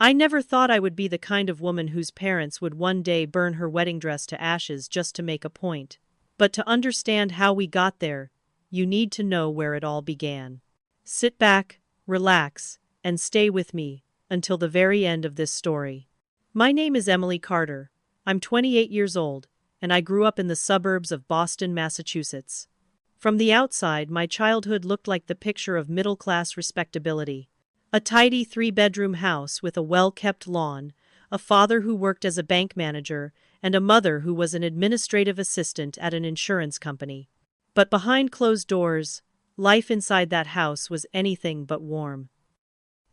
I never thought I would be the kind of woman whose parents would one day burn her wedding dress to ashes just to make a point. But to understand how we got there, you need to know where it all began. Sit back, relax, and stay with me until the very end of this story. My name is Emily Carter. I'm 28 years old, and I grew up in the suburbs of Boston, Massachusetts. From the outside, my childhood looked like the picture of middle-class respectability. A tidy three-bedroom house with a well-kept lawn, a father who worked as a bank manager, and a mother who was an administrative assistant at an insurance company. But behind closed doors, life inside that house was anything but warm.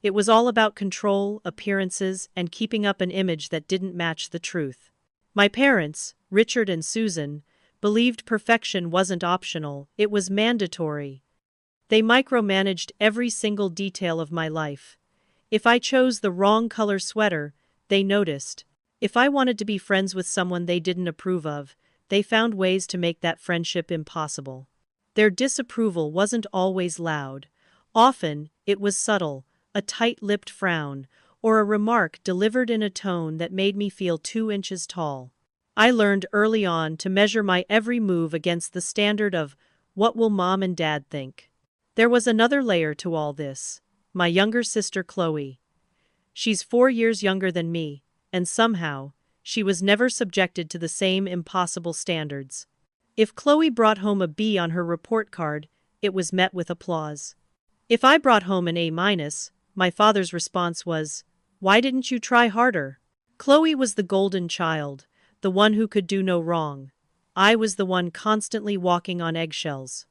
It was all about control, appearances, and keeping up an image that didn't match the truth. My parents, Richard and Susan, believed perfection wasn't optional, it was mandatory. They micromanaged every single detail of my life. If I chose the wrong color sweater, they noticed. If I wanted to be friends with someone they didn't approve of, they found ways to make that friendship impossible. Their disapproval wasn't always loud. Often, it was subtle, a tight-lipped frown, or a remark delivered in a tone that made me feel 2 inches tall. I learned early on to measure my every move against the standard of, what will mom and dad think? There was another layer to all this. My younger sister Chloe. She's 4 years younger than me, and somehow, she was never subjected to the same impossible standards. If Chloe brought home a B on her report card, it was met with applause. If I brought home an A-, my father's response was, "Why didn't you try harder?" Chloe was the golden child, the one who could do no wrong. I was the one constantly walking on eggshells.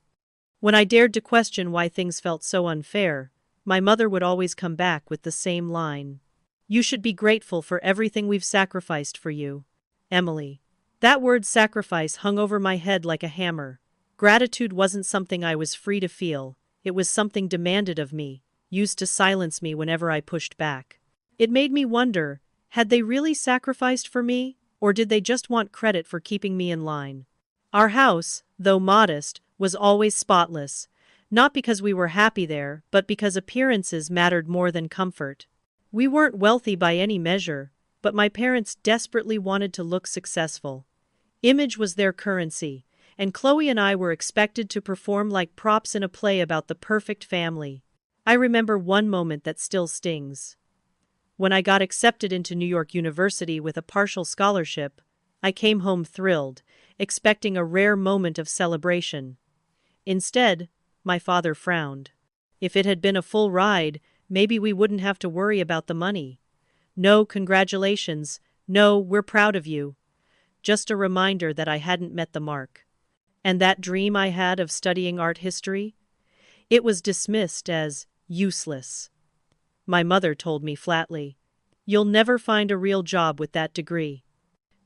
When I dared to question why things felt so unfair, my mother would always come back with the same line. "You should be grateful for everything we've sacrificed for you, Emily." That word sacrifice hung over my head like a hammer. Gratitude wasn't something I was free to feel, it was something demanded of me, used to silence me whenever I pushed back. It made me wonder, had they really sacrificed for me, or did they just want credit for keeping me in line? Our house, though modest, was always spotless, not because we were happy there, but because appearances mattered more than comfort. We weren't wealthy by any measure, but my parents desperately wanted to look successful. Image was their currency, and Chloe and I were expected to perform like props in a play about the perfect family. I remember one moment that still stings. When I got accepted into New York University with a partial scholarship, I came home thrilled, expecting a rare moment of celebration. Instead, my father frowned. If it had been a full ride, maybe we wouldn't have to worry about the money. No congratulations, no we're proud of you. Just a reminder that I hadn't met the mark. And that dream I had of studying art history? It was dismissed as useless. My mother told me flatly, "You'll never find a real job with that degree."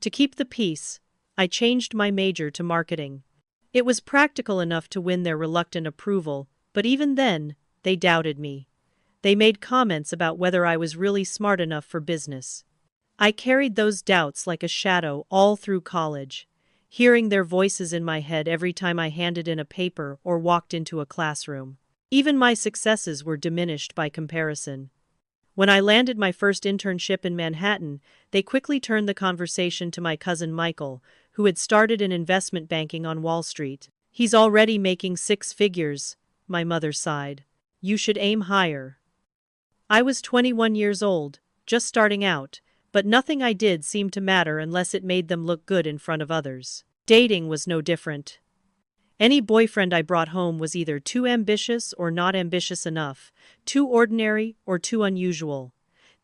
To keep the peace, I changed my major to marketing. It was practical enough to win their reluctant approval, but even then, they doubted me. They made comments about whether I was really smart enough for business. I carried those doubts like a shadow all through college, hearing their voices in my head every time I handed in a paper or walked into a classroom. Even my successes were diminished by comparison. When I landed my first internship in Manhattan, they quickly turned the conversation to my cousin Michael, who had started in investment banking on Wall Street. "He's already making 6 figures, my mother sighed. "You should aim higher." I was 21 years old, just starting out, but nothing I did seemed to matter unless it made them look good in front of others. Dating was no different. Any boyfriend I brought home was either too ambitious or not ambitious enough, too ordinary or too unusual.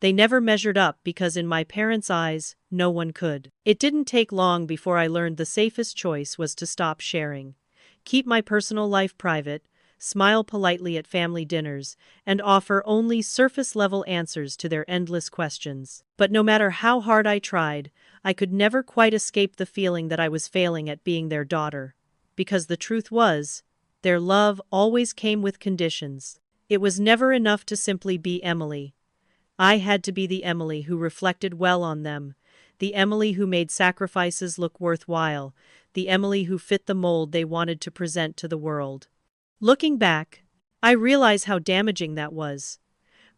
They never measured up because in my parents' eyes, no one could. It didn't take long before I learned the safest choice was to stop sharing. Keep my personal life private, smile politely at family dinners, and offer only surface-level answers to their endless questions. But no matter how hard I tried, I could never quite escape the feeling that I was failing at being their daughter. Because the truth was, their love always came with conditions. It was never enough to simply be Emily. I had to be the Emily who reflected well on them, the Emily who made sacrifices look worthwhile, the Emily who fit the mold they wanted to present to the world. Looking back, I realize how damaging that was.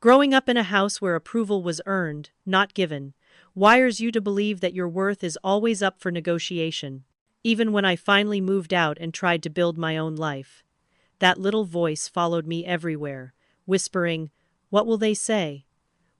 Growing up in a house where approval was earned, not given, wires you to believe that your worth is always up for negotiation. Even when I finally moved out and tried to build my own life, that little voice followed me everywhere, whispering, "What will they say?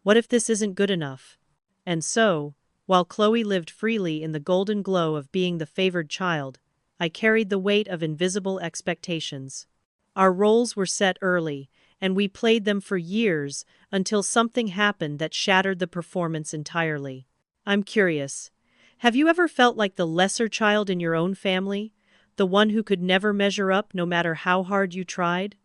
What if this isn't good enough?" And so, while Chloe lived freely in the golden glow of being the favored child, I carried the weight of invisible expectations. Our roles were set early, and we played them for years until something happened that shattered the performance entirely. I'm curious. Have you ever felt like the lesser child in your own family? The one who could never measure up no matter how hard you tried?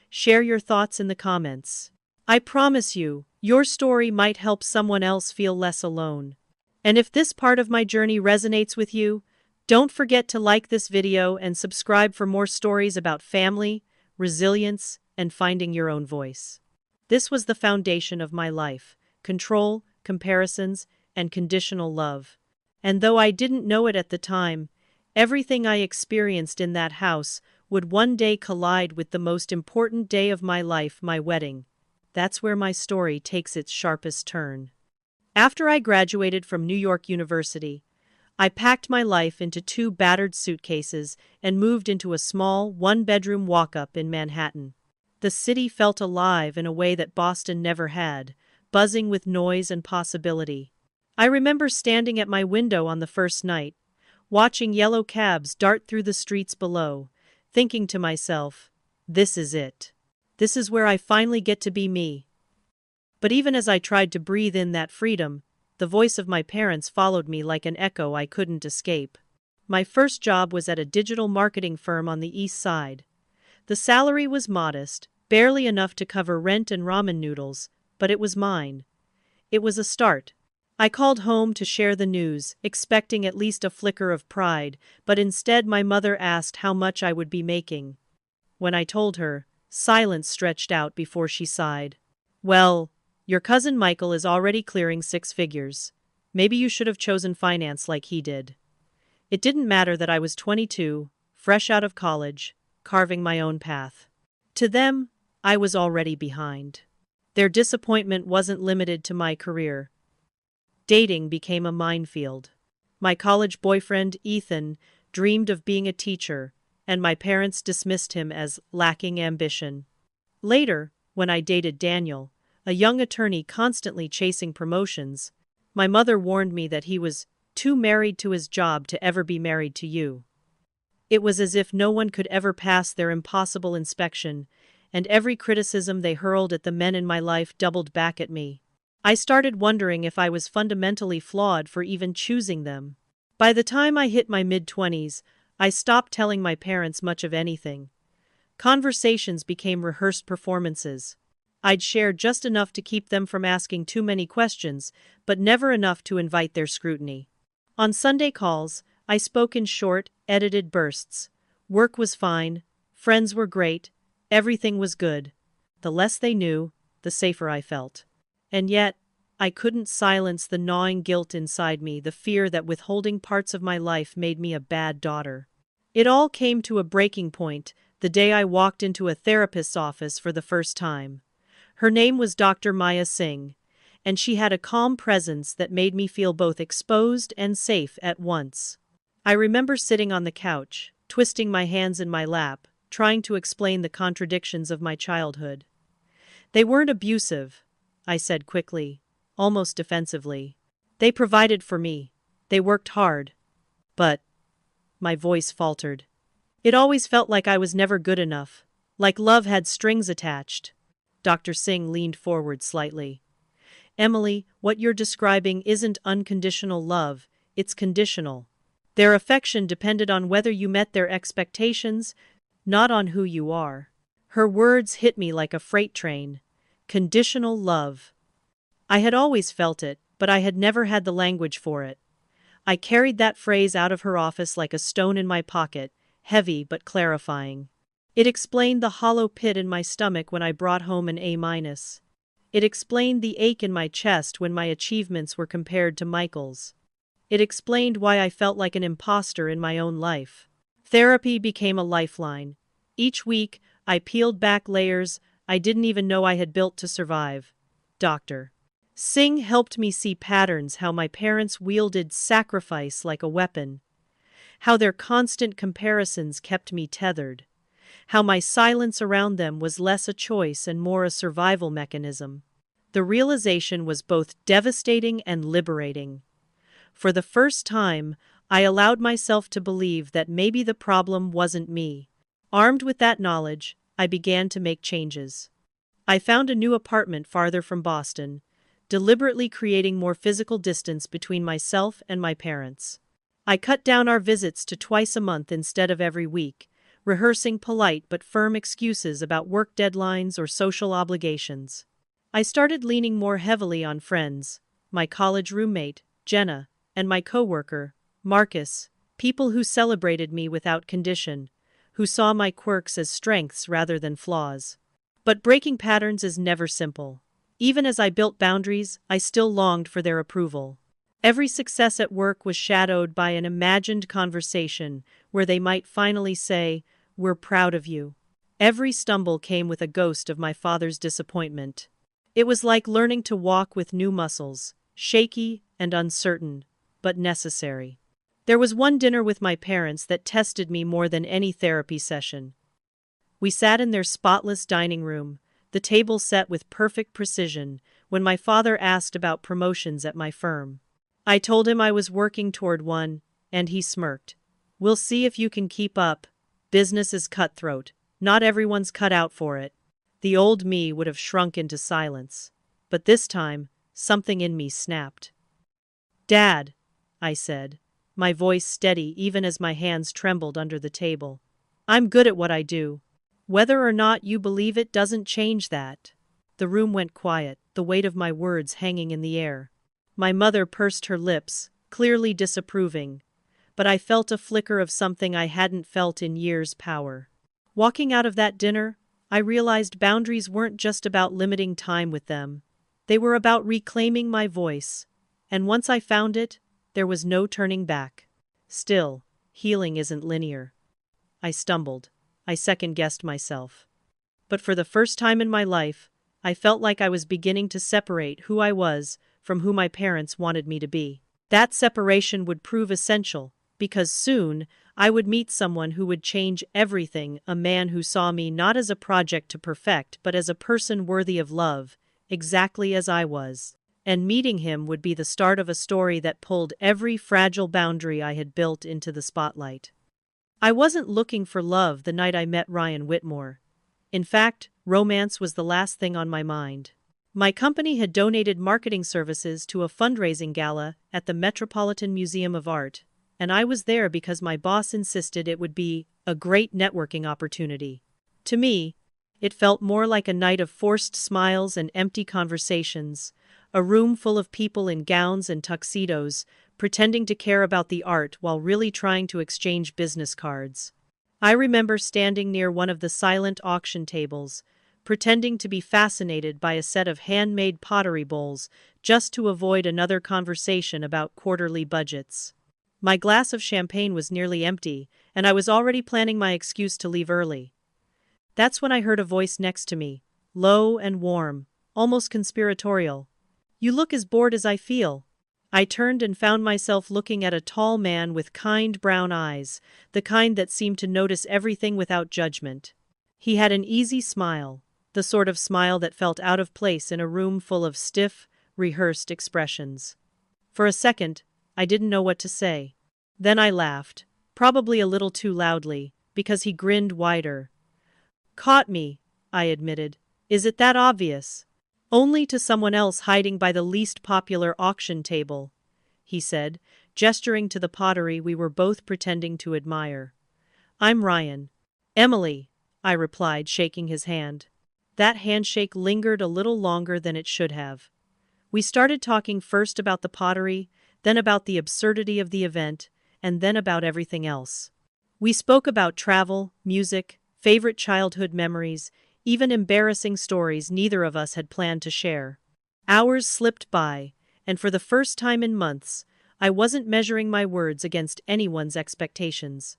Share your thoughts in the comments. I promise you, your story might help someone else feel less alone. And if this part of my journey resonates with you, don't forget to like this video and subscribe for more stories about family, resilience, and finding your own voice. This was the foundation of my life: control, comparisons, and conditional love. And though I didn't know it at the time, everything I experienced in that house would one day collide with the most important day of my life, my wedding. That's where my story takes its sharpest turn. After I graduated from New York University, I packed my life into 2 battered suitcases and moved into a small, one-bedroom walk-up in Manhattan. The city felt alive in a way that Boston never had, buzzing with noise and possibility. I remember standing at my window on the first night, watching yellow cabs dart through the streets below, thinking to myself, "This is it. This is where I finally get to be me." But even as I tried to breathe in that freedom, the voice of my parents followed me like an echo I couldn't escape. My first job was at a digital marketing firm on the East Side. The salary was modest, barely enough to cover rent and ramen noodles, but it was mine. It was a start. I called home to share the news, expecting at least a flicker of pride, but instead my mother asked how much I would be making. When I told her, silence stretched out before she sighed. "Well, your cousin Michael is already clearing 6 figures. Maybe you should have chosen finance like he did." It didn't matter that I was 22, fresh out of college, carving my own path. To them, I was already behind. Their disappointment wasn't limited to my career. Dating became a minefield. My college boyfriend, Ethan, dreamed of being a teacher, and my parents dismissed him as lacking ambition. Later, when I dated Daniel, a young attorney constantly chasing promotions, my mother warned me that he was too married to his job to ever be married to you. It was as if no one could ever pass their impossible inspection, and every criticism they hurled at the men in my life doubled back at me. I started wondering if I was fundamentally flawed for even choosing them. By the time I hit my mid-20s, I stopped telling my parents much of anything. Conversations became rehearsed performances. I'd share just enough to keep them from asking too many questions, but never enough to invite their scrutiny. On Sunday calls, I spoke in short, edited bursts. Work was fine, friends were great, everything was good. The less they knew, the safer I felt. And yet, I couldn't silence the gnawing guilt inside me, the fear that withholding parts of my life made me a bad daughter. It all came to a breaking point the day I walked into a therapist's office for the first time. Her name was Dr. Maya Singh, and she had a calm presence that made me feel both exposed and safe at once. I remember sitting on the couch, twisting my hands in my lap, trying to explain the contradictions of my childhood. "They weren't abusive," I said quickly, almost defensively. "They provided for me. They worked hard. But—" my voice faltered. "It always felt like I was never good enough, like love had strings attached." Dr. Singh leaned forward slightly. "Emily, what you're describing isn't unconditional love, it's conditional. Their affection depended on whether you met their expectations, not on who you are." Her words hit me like a freight train. Conditional love. I had always felt it, but I had never had the language for it. I carried that phrase out of her office like a stone in my pocket, heavy but clarifying. It explained the hollow pit in my stomach when I brought home an A-. It explained the ache in my chest when my achievements were compared to Michael's. It explained why I felt like an imposter in my own life. Therapy became a lifeline. Each week, I peeled back layers I didn't even know I had built to survive. Dr. Singh helped me see patterns, how my parents wielded sacrifice like a weapon, how their constant comparisons kept me tethered, how my silence around them was less a choice and more a survival mechanism. The realization was both devastating and liberating. For the first time, I allowed myself to believe that maybe the problem wasn't me. Armed with that knowledge, I began to make changes. I found a new apartment farther from Boston, deliberately creating more physical distance between myself and my parents. I cut down our visits to twice a month instead of every week, rehearsing polite but firm excuses about work deadlines or social obligations. I started leaning more heavily on friends, my college roommate, Jenna, and my coworker, Marcus, people who celebrated me without condition, who saw my quirks as strengths rather than flaws. But breaking patterns is never simple. Even as I built boundaries, I still longed for their approval. Every success at work was shadowed by an imagined conversation where they might finally say, "We're proud of you." Every stumble came with a ghost of my father's disappointment. It was like learning to walk with new muscles, shaky and uncertain, but necessary. There was one dinner with my parents that tested me more than any therapy session. We sat in their spotless dining room, the table set with perfect precision, when my father asked about promotions at my firm. I told him I was working toward one, and he smirked. "We'll see if you can keep up. Business is cutthroat. Not everyone's cut out for it." The old me would have shrunk into silence. But this time, something in me snapped. "Dad," I said, my voice steady even as my hands trembled under the table. "I'm good at what I do. Whether or not you believe it doesn't change that." The room went quiet, the weight of my words hanging in the air. My mother pursed her lips, clearly disapproving, but I felt a flicker of something I hadn't felt in years: power. Walking out of that dinner, I realized boundaries weren't just about limiting time with them. They were about reclaiming my voice. And once I found it, there was no turning back. Still, healing isn't linear. I stumbled. I second-guessed myself. But for the first time in my life, I felt like I was beginning to separate who I was from who my parents wanted me to be. That separation would prove essential, because soon I would meet someone who would change everything, a man who saw me not as a project to perfect but as a person worthy of love, exactly as I was. And meeting him would be the start of a story that pulled every fragile boundary I had built into the spotlight. I wasn't looking for love the night I met Ryan Whitmore. In fact, romance was the last thing on my mind. My company had donated marketing services to a fundraising gala at the Metropolitan Museum of Art, and I was there because my boss insisted it would be a great networking opportunity. To me, it felt more like a night of forced smiles and empty conversations, a room full of people in gowns and tuxedos, pretending to care about the art while really trying to exchange business cards. I remember standing near one of the silent auction tables, pretending to be fascinated by a set of handmade pottery bowls just to avoid another conversation about quarterly budgets. My glass of champagne was nearly empty, and I was already planning my excuse to leave early. That's when I heard a voice next to me, low and warm, almost conspiratorial. "You look as bored as I feel." I turned and found myself looking at a tall man with kind brown eyes, the kind that seemed to notice everything without judgment. He had an easy smile, the sort of smile that felt out of place in a room full of stiff, rehearsed expressions. For a second, I didn't know what to say. Then I laughed, probably a little too loudly, because he grinned wider. "Caught me," I admitted. "Is it that obvious?" "Only to someone else hiding by the least popular auction table," he said, gesturing to the pottery we were both pretending to admire. "I'm Ryan." "Emily," I replied, shaking his hand. That handshake lingered a little longer than it should have. We started talking first about the pottery, then about the absurdity of the event, and then about everything else. We spoke about travel, music, favorite childhood memories, even embarrassing stories neither of us had planned to share. Hours slipped by, and for the first time in months, I wasn't measuring my words against anyone's expectations.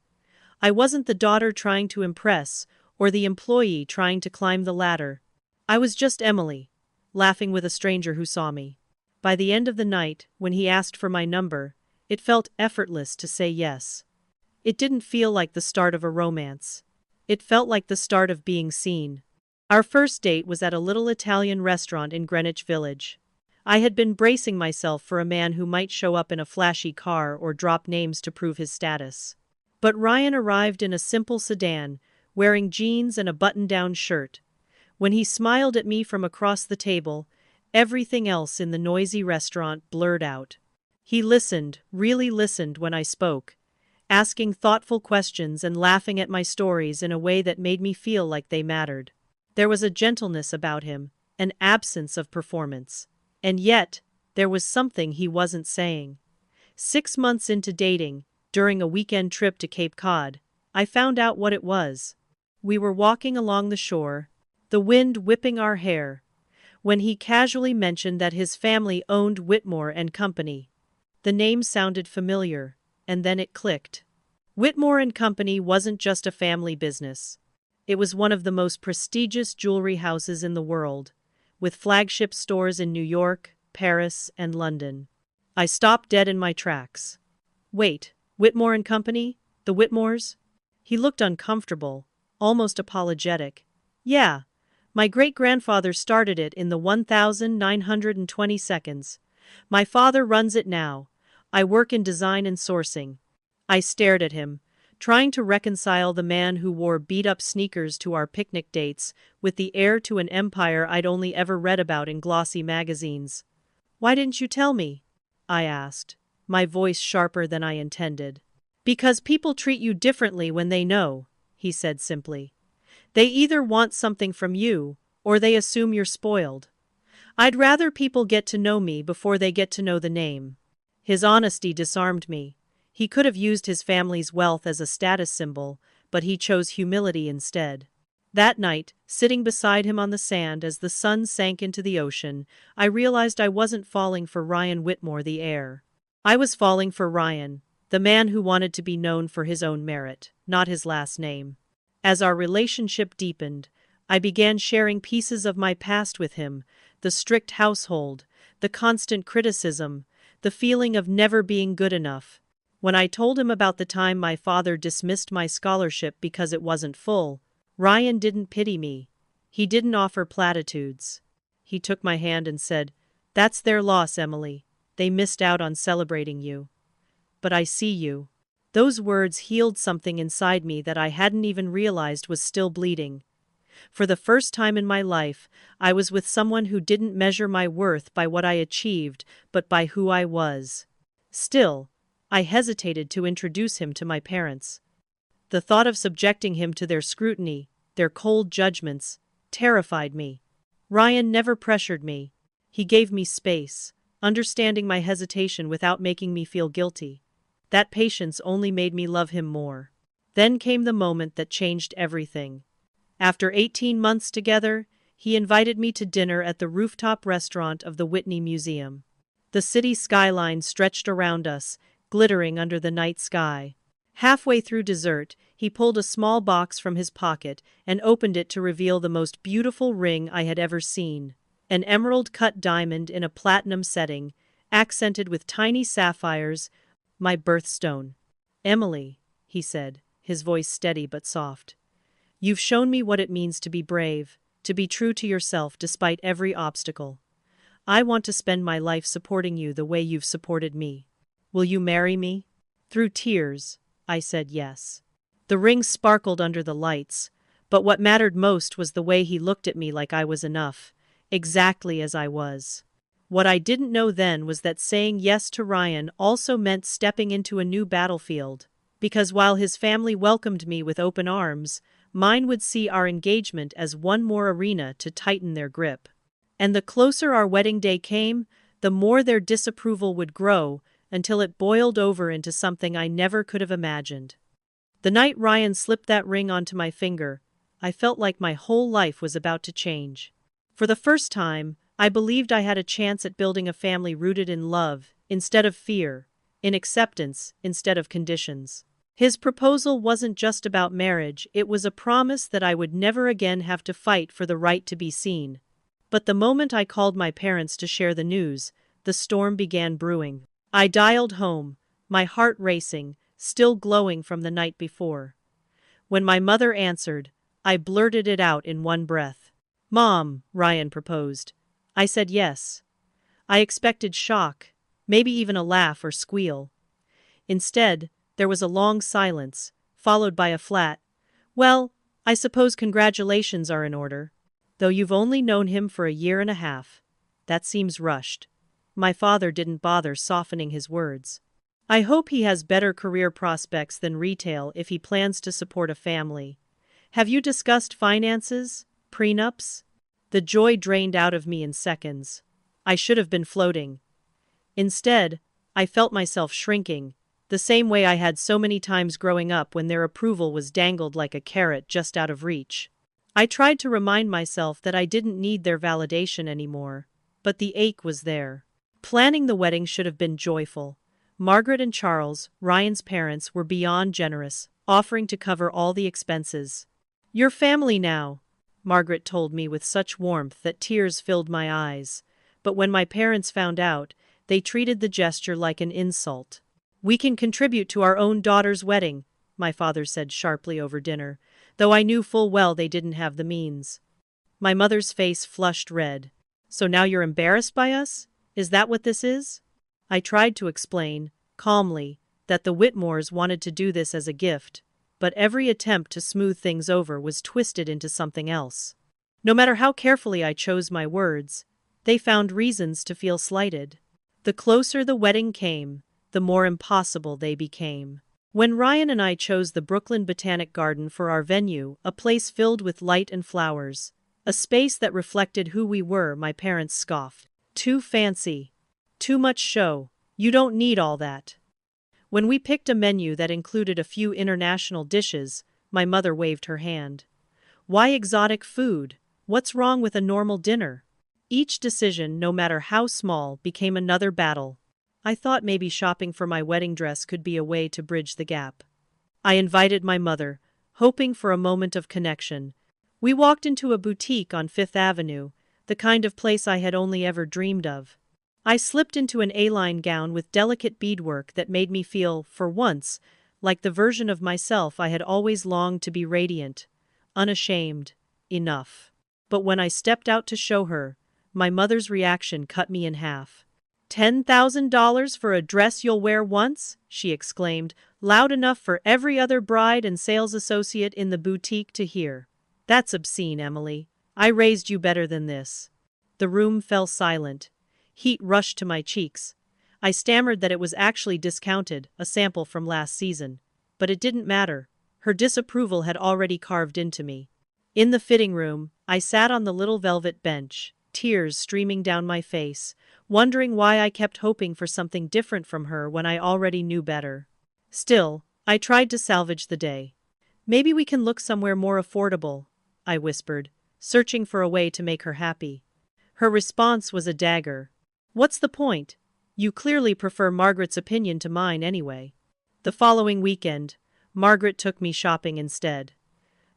I wasn't the daughter trying to impress, or the employee trying to climb the ladder. I was just Emily, laughing with a stranger who saw me. By the end of the night, when he asked for my number, it felt effortless to say yes. It didn't feel like the start of a romance. It felt like the start of being seen. Our first date was at a little Italian restaurant in Greenwich Village. I had been bracing myself for a man who might show up in a flashy car or drop names to prove his status. But Ryan arrived in a simple sedan, wearing jeans and a button-down shirt. When he smiled at me from across the table, everything else in the noisy restaurant blurred out. He listened, really listened when I spoke, asking thoughtful questions and laughing at my stories in a way that made me feel like they mattered. There was a gentleness about him, an absence of performance. And yet, there was something he wasn't saying. 6 months into dating, during a weekend trip to Cape Cod, I found out what it was. We were walking along the shore, the wind whipping our hair, when he casually mentioned that his family owned Whitmore and Company. The name sounded familiar, and then it clicked. Whitmore and Company wasn't just a family business. It was one of the most prestigious jewelry houses in the world, with flagship stores in New York, Paris, and London. I stopped dead in my tracks. Wait, Whitmore and Company? The Whitmores? He looked uncomfortable, almost apologetic. Yeah, my great-grandfather started it in the 1920 seconds. My father runs it now. I work in design and sourcing. I stared at him, trying to reconcile the man who wore beat-up sneakers to our picnic dates with the heir to an empire I'd only ever read about in glossy magazines. "Why didn't you tell me?" I asked, my voice sharper than I intended. "Because people treat you differently when they know," he said simply. "They either want something from you, or they assume you're spoiled. I'd rather people get to know me before they get to know the name." His honesty disarmed me. He could have used his family's wealth as a status symbol, but he chose humility instead. That night, sitting beside him on the sand as the sun sank into the ocean, I realized I wasn't falling for Ryan Whitmore the heir. I was falling for Ryan, the man who wanted to be known for his own merit, not his last name. As our relationship deepened, I began sharing pieces of my past with him, the strict household, the constant criticism, the feeling of never being good enough. When I told him about the time my father dismissed my scholarship because it wasn't full, Ryan didn't pity me. He didn't offer platitudes. He took my hand and said, "That's their loss, Emily. They missed out on celebrating you. But I see you." Those words healed something inside me that I hadn't even realized was still bleeding. For the first time in my life, I was with someone who didn't measure my worth by what I achieved, but by who I was. Still, I hesitated to introduce him to my parents. The thought of subjecting him to their scrutiny, their cold judgments, terrified me. Ryan never pressured me. He gave me space, understanding my hesitation without making me feel guilty. That patience only made me love him more. Then came the moment that changed everything. After 18 months together, he invited me to dinner at the rooftop restaurant of the Whitney Museum. The city skyline stretched around us, glittering under the night sky. Halfway through dessert, he pulled a small box from his pocket and opened it to reveal the most beautiful ring I had ever seen. An emerald-cut diamond in a platinum setting, accented with tiny sapphires, my birthstone. "Emily," he said, his voice steady but soft. "You've shown me what it means to be brave, to be true to yourself despite every obstacle. I want to spend my life supporting you the way you've supported me. Will you marry me?" Through tears, I said yes. The ring sparkled under the lights, but what mattered most was the way he looked at me like I was enough, exactly as I was. What I didn't know then was that saying yes to Ryan also meant stepping into a new battlefield, because while his family welcomed me with open arms, mine would see our engagement as one more arena to tighten their grip. And the closer our wedding day came, the more their disapproval would grow, until it boiled over into something I never could have imagined. The night Ryan slipped that ring onto my finger, I felt like my whole life was about to change. For the first time, I believed I had a chance at building a family rooted in love, instead of fear, in acceptance, instead of conditions. His proposal wasn't just about marriage, it was a promise that I would never again have to fight for the right to be seen. But the moment I called my parents to share the news, the storm began brewing. I dialed home, my heart racing, still glowing from the night before. When my mother answered, I blurted it out in one breath. "Mom," Ryan proposed. I said yes. I expected shock, maybe even a laugh or squeal. Instead, there was a long silence, followed by a flat, "Well, I suppose congratulations are in order. Though you've only known him for a year and a half. That seems rushed." My father didn't bother softening his words. "I hope he has better career prospects than retail if he plans to support a family. Have you discussed finances? Prenups?" The joy drained out of me in seconds. I should have been floating. Instead, I felt myself shrinking, the same way I had so many times growing up when their approval was dangled like a carrot just out of reach. I tried to remind myself that I didn't need their validation anymore, but the ache was there. Planning the wedding should have been joyful. Margaret and Charles, Ryan's parents, were beyond generous, offering to cover all the expenses. "Your family now," Margaret told me with such warmth that tears filled my eyes. But when my parents found out, they treated the gesture like an insult. "We can contribute to our own daughter's wedding," my father said sharply over dinner, though I knew full well they didn't have the means. My mother's face flushed red. "So now you're embarrassed by us? Is that what this is?" I tried to explain, calmly, that the Whitmores wanted to do this as a gift, but every attempt to smooth things over was twisted into something else. No matter how carefully I chose my words, they found reasons to feel slighted. The closer the wedding came, the more impossible they became. When Ryan and I chose the Brooklyn Botanic Garden for our venue, a place filled with light and flowers, a space that reflected who we were, my parents scoffed. "Too fancy. Too much show. You don't need all that." When we picked a menu that included a few international dishes, my mother waved her hand. "Why exotic food? What's wrong with a normal dinner?" Each decision, no matter how small, became another battle. I thought maybe shopping for my wedding dress could be a way to bridge the gap. I invited my mother, hoping for a moment of connection. We walked into a boutique on Fifth Avenue, the kind of place I had only ever dreamed of. I slipped into an A-line gown with delicate beadwork that made me feel, for once, like the version of myself I had always longed to be: radiant, unashamed, enough. But when I stepped out to show her, my mother's reaction cut me in half. $10,000 for a dress you'll wear once?" she exclaimed, loud enough for every other bride and sales associate in the boutique to hear. "That's obscene, Emily. I raised you better than this." The room fell silent. Heat rushed to my cheeks. I stammered that it was actually discounted, a sample from last season. But it didn't matter. Her disapproval had already carved into me. In the fitting room, I sat on the little velvet bench, tears streaming down my face, wondering why I kept hoping for something different from her when I already knew better. Still, I tried to salvage the day. "Maybe we can look somewhere more affordable," I whispered, searching for a way to make her happy. Her response was a dagger. "What's the point? You clearly prefer Margaret's opinion to mine anyway." The following weekend, Margaret took me shopping instead.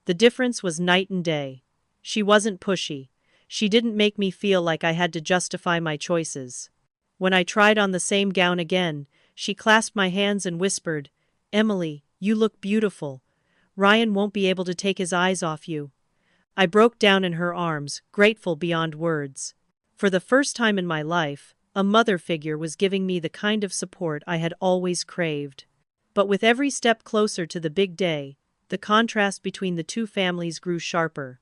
The difference was night and day. She wasn't pushy. She didn't make me feel like I had to justify my choices. When I tried on the same gown again, she clasped my hands and whispered, "Emily, you look beautiful. Ryan won't be able to take his eyes off you." I broke down in her arms, grateful beyond words. For the first time in my life, a mother figure was giving me the kind of support I had always craved. But with every step closer to the big day, the contrast between the two families grew sharper.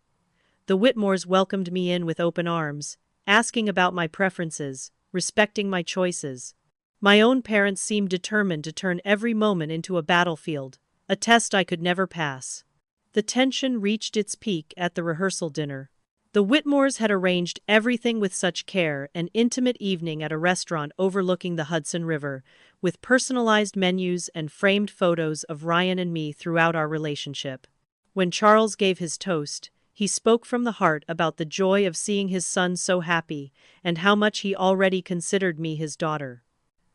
The Whitmores welcomed me in with open arms, asking about my preferences, respecting my choices. My own parents seemed determined to turn every moment into a battlefield, a test I could never pass. The tension reached its peak at the rehearsal dinner. The Whitmores had arranged everything with such care: an intimate evening at a restaurant overlooking the Hudson River, with personalized menus and framed photos of Ryan and me throughout our relationship. When Charles gave his toast, he spoke from the heart about the joy of seeing his son so happy, and how much he already considered me his daughter.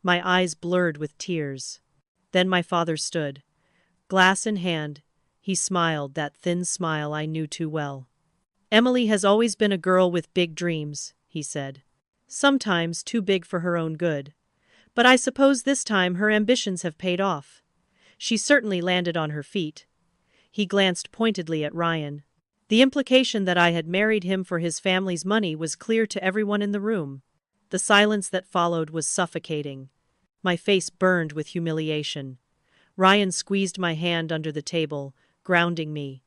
My eyes blurred with tears. Then my father stood. Glass in hand, he smiled, that thin smile I knew too well. Emily has always been a girl with big dreams, he said. Sometimes too big for her own good. But I suppose this time her ambitions have paid off. She certainly landed on her feet. He glanced pointedly at Ryan. The implication that I had married him for his family's money was clear to everyone in the room. The silence that followed was suffocating. My face burned with humiliation. Ryan squeezed my hand under the table, grounding me.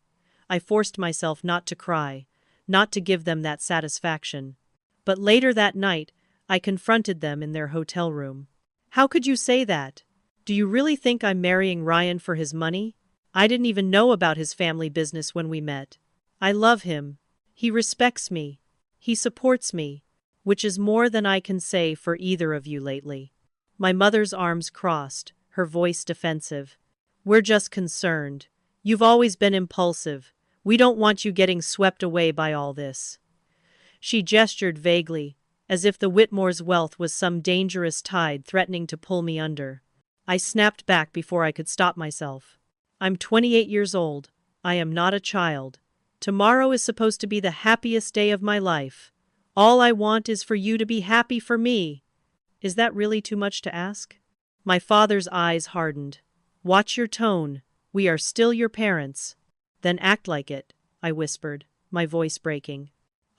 I forced myself not to cry, not to give them that satisfaction. But later that night, I confronted them in their hotel room. How could you say that? Do you really think I'm marrying Ryan for his money? I didn't even know about his family business when we met. I love him. He respects me. He supports me, which is more than I can say for either of you lately. My mother's arms crossed, her voice defensive. We're just concerned. You've always been impulsive. We don't want you getting swept away by all this. She gestured vaguely, as if the Whitmore's wealth was some dangerous tide threatening to pull me under. I snapped back before I could stop myself. I'm 28 years old. I am not a child. Tomorrow is supposed to be the happiest day of my life. All I want is for you to be happy for me. Is that really too much to ask? My father's eyes hardened. Watch your tone. We are still your parents. Then act like it, I whispered, my voice breaking.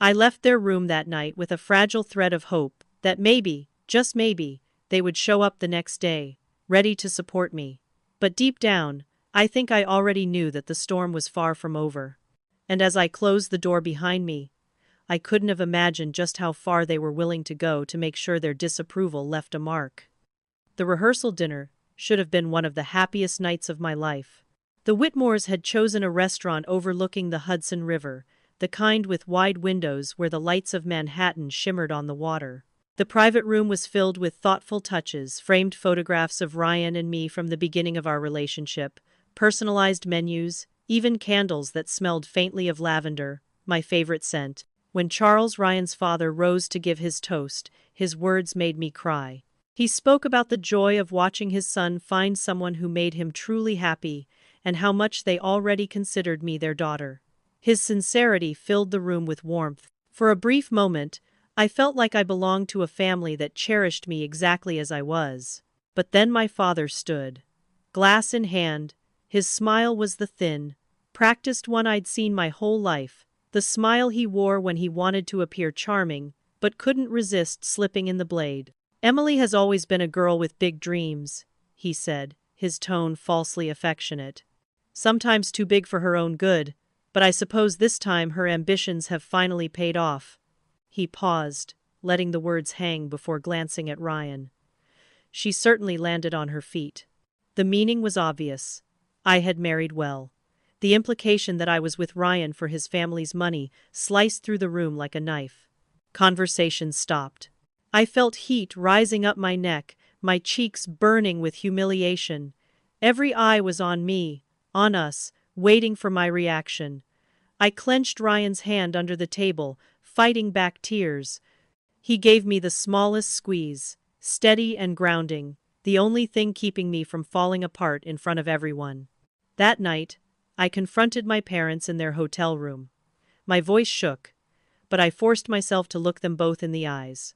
I left their room that night with a fragile thread of hope that maybe, just maybe, they would show up the next day, ready to support me. But deep down, I think I already knew that the storm was far from over. And as I closed the door behind me, I couldn't have imagined just how far they were willing to go to make sure their disapproval left a mark. The rehearsal dinner should have been one of the happiest nights of my life. The Whitmores had chosen a restaurant overlooking the Hudson River, the kind with wide windows where the lights of Manhattan shimmered on the water. The private room was filled with thoughtful touches, framed photographs of Ryan and me from the beginning of our relationship, personalized menus, even candles that smelled faintly of lavender, my favorite scent. When Charles, Ryan's father, rose to give his toast, his words made me cry. He spoke about the joy of watching his son find someone who made him truly happy, and how much they already considered me their daughter. His sincerity filled the room with warmth. For a brief moment, I felt like I belonged to a family that cherished me exactly as I was. But then my father stood. Glass in hand, his smile was the thin, practiced one I'd seen my whole life, the smile he wore when he wanted to appear charming, but couldn't resist slipping in the blade. Emily has always been a girl with big dreams, he said, his tone falsely affectionate. Sometimes too big for her own good, but I suppose this time her ambitions have finally paid off. He paused, letting the words hang before glancing at Ryan. She certainly landed on her feet. The meaning was obvious. I had married well. The implication that I was with Ryan for his family's money sliced through the room like a knife. Conversation stopped. I felt heat rising up my neck, my cheeks burning with humiliation. Every eye was on me, on us, waiting for my reaction. I clenched Ryan's hand under the table, fighting back tears. He gave me the smallest squeeze, steady and grounding, the only thing keeping me from falling apart in front of everyone. That night, I confronted my parents in their hotel room. My voice shook, but I forced myself to look them both in the eyes.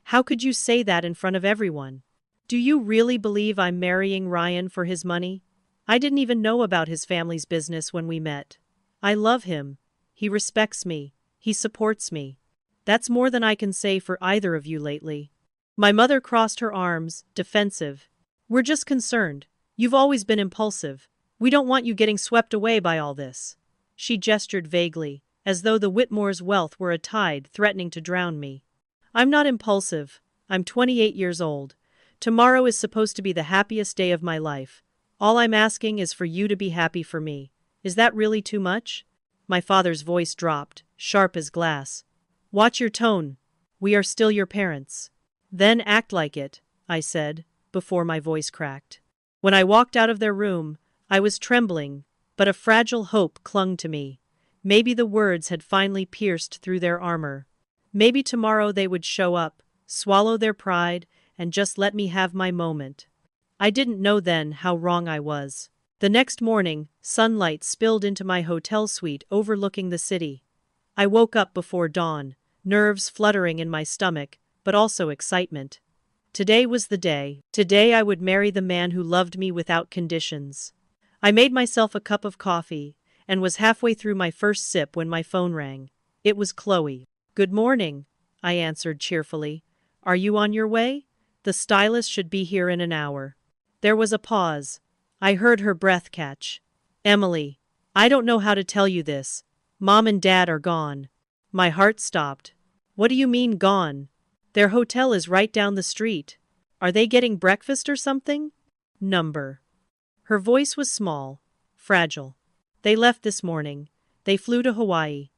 How could you say that in front of everyone? Do you really believe I'm marrying Ryan for his money? I didn't even know about his family's business when we met. I love him. He respects me. He supports me. That's more than I can say for either of you lately. My mother crossed her arms, defensive. We're just concerned. You've always been impulsive. We don't want you getting swept away by all this. She gestured vaguely, as though the Whitmore's wealth were a tide threatening to drown me. I'm not impulsive. I'm 28 years old. Tomorrow is supposed to be the happiest day of my life. All I'm asking is for you to be happy for me. Is that really too much? My father's voice dropped, sharp as glass. Watch your tone. We are still your parents. Then act like it, I said, before my voice cracked. When I walked out of their room, I was trembling, but a fragile hope clung to me. Maybe the words had finally pierced through their armor. Maybe tomorrow they would show up, swallow their pride, and just let me have my moment. I didn't know then how wrong I was. The next morning, sunlight spilled into my hotel suite overlooking the city. I woke up before dawn, nerves fluttering in my stomach, but also excitement. Today was the day. Today I would marry the man who loved me without conditions. I made myself a cup of coffee, and was halfway through my first sip when my phone rang. It was Chloe. "Good morning," I answered cheerfully. "Are you on your way? The stylist should be here in an hour." There was a pause. I heard her breath catch. "Emily, I don't know how to tell you this. Mom and Dad are gone." My heart stopped. "What do you mean gone? Their hotel is right down the street. Are they getting breakfast or something?" Number. Her voice was small, fragile. "They left this morning. They flew to Hawaii.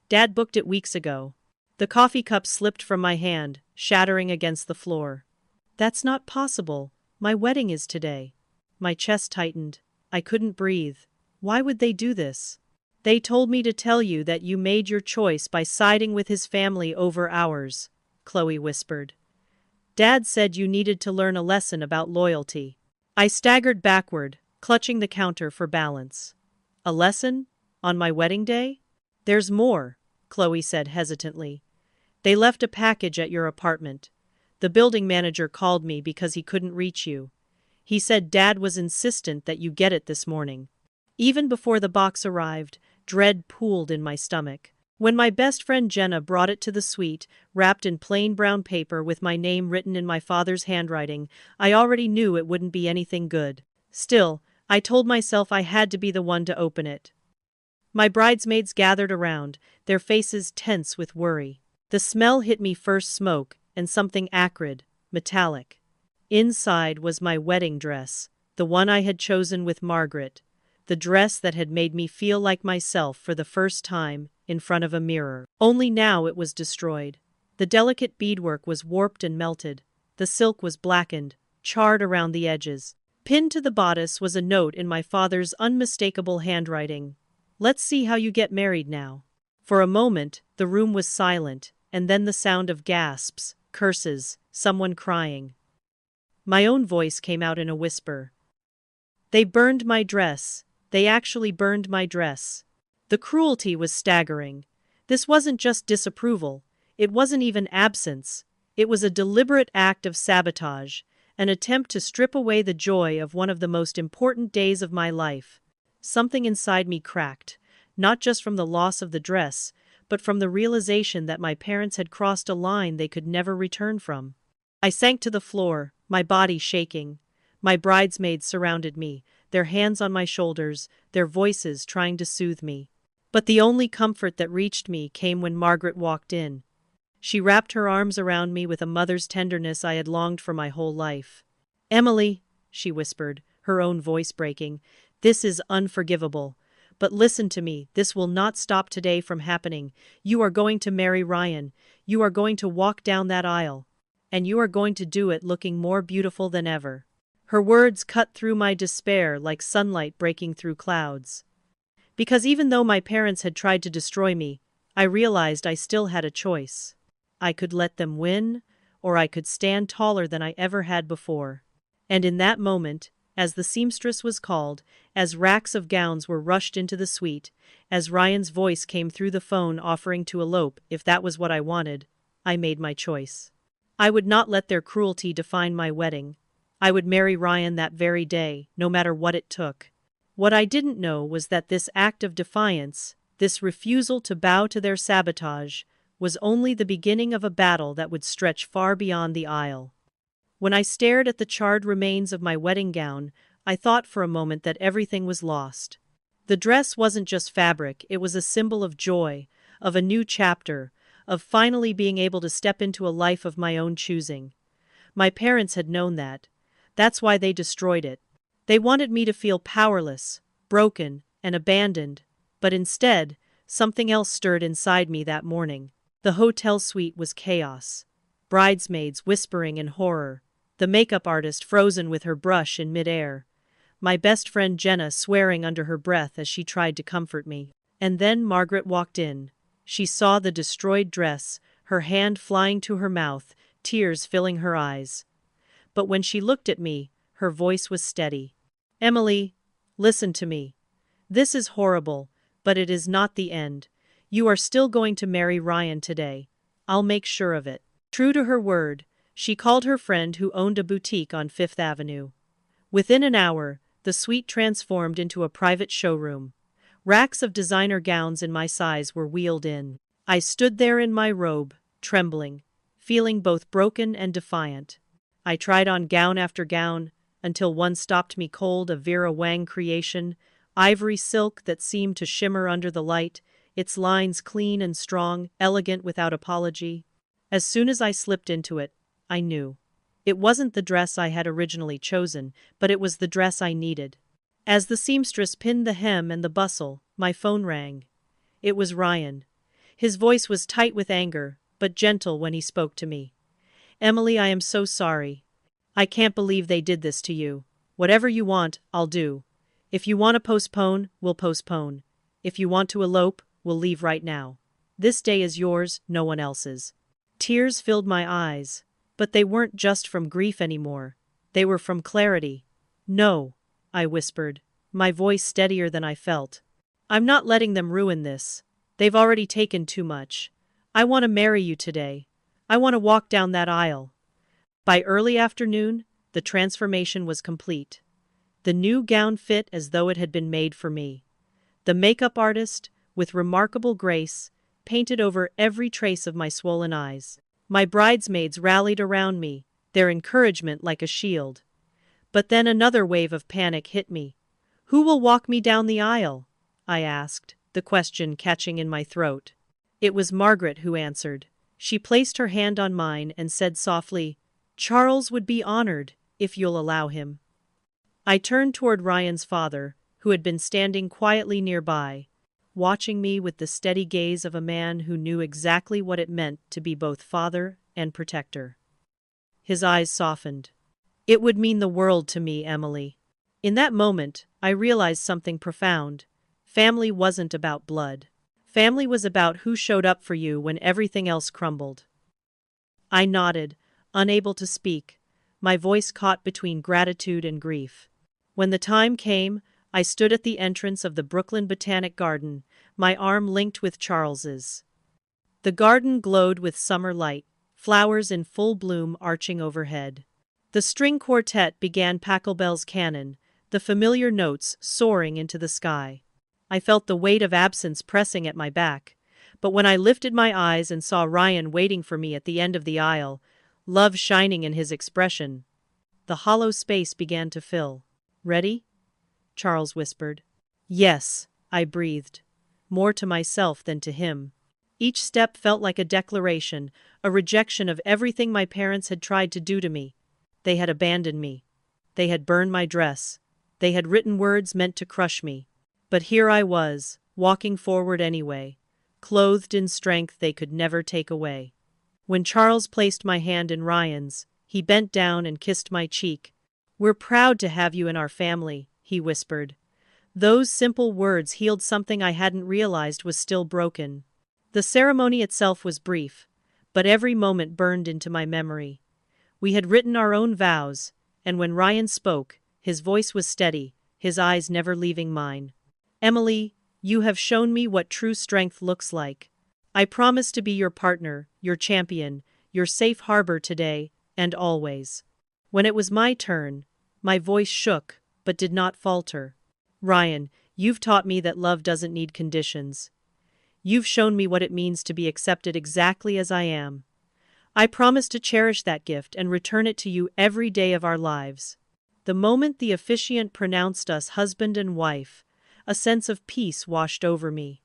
Dad booked it weeks ago." The coffee cup slipped from my hand, shattering against the floor. "That's not possible. My wedding is today." My chest tightened. I couldn't breathe. Why would they do this? "They told me to tell you that you made your choice by siding with his family over ours," Chloe whispered. "Dad said you needed to learn a lesson about loyalty." I staggered backward, clutching the counter for balance. "A lesson? On my wedding day?" "There's more," Chloe said hesitantly. "They left a package at your apartment. The building manager called me because he couldn't reach you. He said Dad was insistent that you get it this morning." Even before the box arrived, dread pooled in my stomach. When my best friend Jenna brought it to the suite, wrapped in plain brown paper with my name written in my father's handwriting, I already knew it wouldn't be anything good. Still, I told myself I had to be the one to open it. My bridesmaids gathered around, their faces tense with worry. The smell hit me first: smoke, and something acrid, metallic. Inside was my wedding dress, the one I had chosen with Margaret, the dress that had made me feel like myself for the first time, in front of a mirror. Only now it was destroyed. The delicate beadwork was warped and melted. The silk was blackened, charred around the edges. Pinned to the bodice was a note in my father's unmistakable handwriting. "Let's see how you get married now." For a moment, the room was silent, and then the sound of gasps, curses, someone crying. My own voice came out in a whisper. "They burned my dress. They actually burned my dress." The cruelty was staggering. This wasn't just disapproval. It wasn't even absence. It was a deliberate act of sabotage, an attempt to strip away the joy of one of the most important days of my life. Something inside me cracked, not just from the loss of the dress, but from the realization that my parents had crossed a line they could never return from. I sank to the floor, my body shaking. My bridesmaids surrounded me, their hands on my shoulders, their voices trying to soothe me. But the only comfort that reached me came when Margaret walked in. She wrapped her arms around me with a mother's tenderness I had longed for my whole life. "Emily," she whispered, her own voice breaking, "this is unforgivable. But listen to me, this will not stop today from happening. You are going to marry Ryan. You are going to walk down that aisle. And you are going to do it looking more beautiful than ever." Her words cut through my despair like sunlight breaking through clouds. Because even though my parents had tried to destroy me, I realized I still had a choice. I could let them win, or I could stand taller than I ever had before. And in that moment, as the seamstress was called, as racks of gowns were rushed into the suite, as Ryan's voice came through the phone offering to elope if that was what I wanted, I made my choice. I would not let their cruelty define my wedding. I would marry Ryan that very day, no matter what it took. What I didn't know was that this act of defiance, this refusal to bow to their sabotage, was only the beginning of a battle that would stretch far beyond the aisle. When I stared at the charred remains of my wedding gown, I thought for a moment that everything was lost. The dress wasn't just fabric, it was a symbol of joy, of a new chapter, of finally being able to step into a life of my own choosing. My parents had known that. That's why they destroyed it. They wanted me to feel powerless, broken, and abandoned, but instead, something else stirred inside me that morning. The hotel suite was chaos. Bridesmaids whispering in horror, the makeup artist frozen with her brush in midair, my best friend Jenna swearing under her breath as she tried to comfort me. And then Margaret walked in. She saw the destroyed dress, her hand flying to her mouth, tears filling her eyes. But when she looked at me, her voice was steady. "Emily, listen to me. This is horrible, but it is not the end. You are still going to marry Ryan today. I'll make sure of it." True to her word, she called her friend who owned a boutique on Fifth Avenue. Within an hour, the suite transformed into a private showroom. Racks of designer gowns in my size were wheeled in. I stood there in my robe, trembling, feeling both broken and defiant. I tried on gown after gown, until one stopped me cold, a Vera Wang creation, ivory silk that seemed to shimmer under the light, its lines clean and strong, elegant without apology. As soon as I slipped into it, I knew. It wasn't the dress I had originally chosen, but it was the dress I needed. As the seamstress pinned the hem and the bustle, my phone rang. It was Ryan. His voice was tight with anger, but gentle when he spoke to me. "Emily, I am so sorry. I can't believe they did this to you. Whatever you want, I'll do. If you want to postpone, we'll postpone. If you want to elope, we'll leave right now. This day is yours, no one else's." Tears filled my eyes, but they weren't just from grief anymore. They were from clarity. "No," I whispered, my voice steadier than I felt. "I'm not letting them ruin this. They've already taken too much. I want to marry you today. I want to walk down that aisle." By early afternoon, the transformation was complete. The new gown fit as though it had been made for me. The makeup artist, with remarkable grace, painted over every trace of my swollen eyes. My bridesmaids rallied around me, their encouragement like a shield. But then another wave of panic hit me. "Who will walk me down the aisle?" I asked, the question catching in my throat. It was Margaret who answered. She placed her hand on mine and said softly, "Charles would be honored, if you'll allow him." I turned toward Ryan's father, who had been standing quietly nearby, watching me with the steady gaze of a man who knew exactly what it meant to be both father and protector. His eyes softened. "It would mean the world to me, Emily." In that moment, I realized something profound. Family wasn't about blood. Family was about who showed up for you when everything else crumbled. I nodded, unable to speak, my voice caught between gratitude and grief. When the time came, I stood at the entrance of the Brooklyn Botanic Garden, my arm linked with Charles's. The garden glowed with summer light, flowers in full bloom arching overhead. The string quartet began Pachelbel's canon, the familiar notes soaring into the sky. I felt the weight of absence pressing at my back, but when I lifted my eyes and saw Ryan waiting for me at the end of the aisle, love shining in his expression, the hollow space began to fill. "Ready?" Charles whispered. "Yes," I breathed, more to myself than to him. Each step felt like a declaration, a rejection of everything my parents had tried to do to me. They had abandoned me. They had burned my dress. They had written words meant to crush me. But here I was, walking forward anyway, clothed in strength they could never take away. When Charles placed my hand in Ryan's, he bent down and kissed my cheek. "We're proud to have you in our family," he whispered. Those simple words healed something I hadn't realized was still broken. The ceremony itself was brief, but every moment burned into my memory. We had written our own vows, and when Ryan spoke, his voice was steady, his eyes never leaving mine. "Emily, you have shown me what true strength looks like. I promise to be your partner, your champion, your safe harbor today and always." When it was my turn, my voice shook, but did not falter. "Ryan, you've taught me that love doesn't need conditions. You've shown me what it means to be accepted exactly as I am. I promise to cherish that gift and return it to you every day of our lives." The moment the officiant pronounced us husband and wife, a sense of peace washed over me.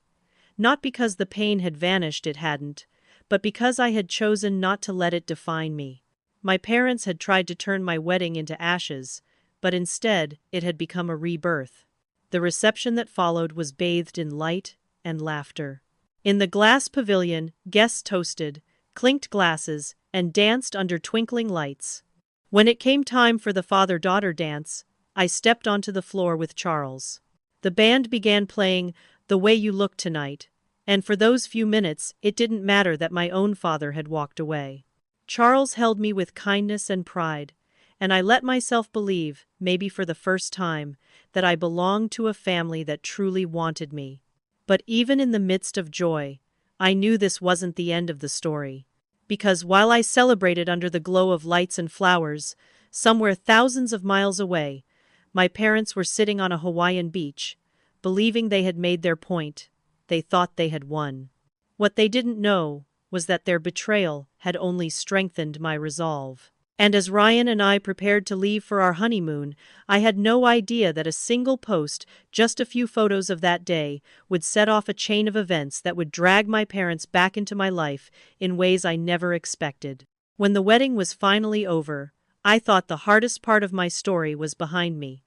Not because the pain had vanished, it hadn't, but because I had chosen not to let it define me. My parents had tried to turn my wedding into ashes, but instead it had become a rebirth. The reception that followed was bathed in light and laughter. In the glass pavilion, guests toasted, clinked glasses, and danced under twinkling lights. When it came time for the father-daughter dance, I stepped onto the floor with Charles. The band began playing "The Way You Look Tonight," and for those few minutes it didn't matter that my own father had walked away. Charles held me with kindness and pride, and I let myself believe, maybe for the first time, that I belonged to a family that truly wanted me. But even in the midst of joy, I knew this wasn't the end of the story. Because while I celebrated under the glow of lights and flowers, somewhere thousands of miles away, my parents were sitting on a Hawaiian beach, believing they had made their point. They thought they had won. What they didn't know was that their betrayal had only strengthened my resolve. And as Ryan and I prepared to leave for our honeymoon, I had no idea that a single post, just a few photos of that day, would set off a chain of events that would drag my parents back into my life in ways I never expected. When the wedding was finally over, I thought the hardest part of my story was behind me.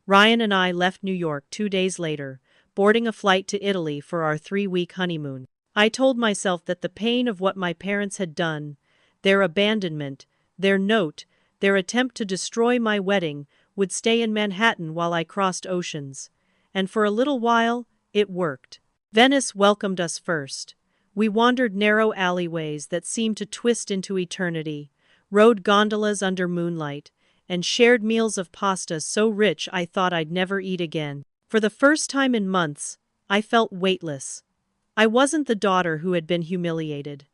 Ryan and I left New York 2 days later, boarding a flight to Italy for our 3-week honeymoon. I told myself that the pain of what my parents had done, their abandonment, their note, their attempt to destroy my wedding, would stay in Manhattan while I crossed oceans. And for a little while, it worked. Venice welcomed us first. We wandered narrow alleyways that seemed to twist into eternity, rode gondolas under moonlight, and shared meals of pasta so rich I thought I'd never eat again. For the first time in months, I felt weightless. I wasn't the daughter who had been humiliated.